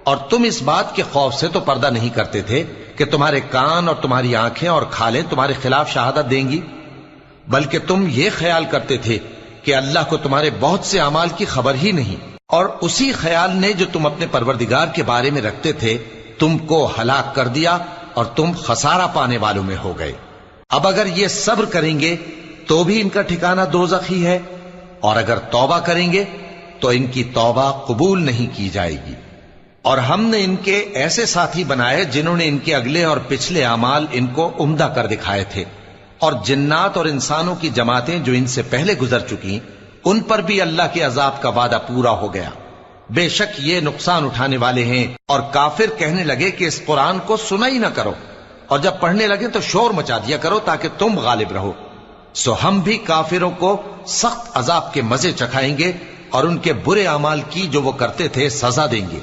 اور تم اس بات کے خوف سے تو پردہ نہیں کرتے تھے کہ تمہارے کان اور تمہاری آنکھیں اور کھالیں تمہارے خلاف شہادت دیں گی، بلکہ تم یہ خیال کرتے تھے کہ اللہ کو تمہارے بہت سے اعمال کی خبر ہی نہیں، اور اسی خیال نے جو تم اپنے پروردگار کے بارے میں رکھتے تھے تم کو ہلاک کر دیا اور تم خسارہ پانے والوں میں ہو گئے۔ اب اگر یہ صبر کریں گے تو بھی ان کا ٹھکانہ دوزخ ہی ہے، اور اگر توبہ کریں گے تو ان کی توبہ قبول نہیں کی جائے گی۔ اور ہم نے ان کے ایسے ساتھی بنائے جنہوں نے ان کے اگلے اور پچھلے اعمال ان کو عمدہ کر دکھائے تھے، اور جنات اور انسانوں کی جماعتیں جو ان سے پہلے گزر چکی ان پر بھی اللہ کے عذاب کا وعدہ پورا ہو گیا۔ بے شک یہ نقصان اٹھانے والے ہیں۔ اور کافر کہنے لگے کہ اس قرآن کو سنا ہی نہ کرو، اور جب پڑھنے لگے تو شور مچا دیا کرو تاکہ تم غالب رہو۔ سو ہم بھی کافروں کو سخت عذاب کے مزے چکھائیں گے اور ان کے برے اعمال کی جو وہ کرتے تھے سزا دیں گے۔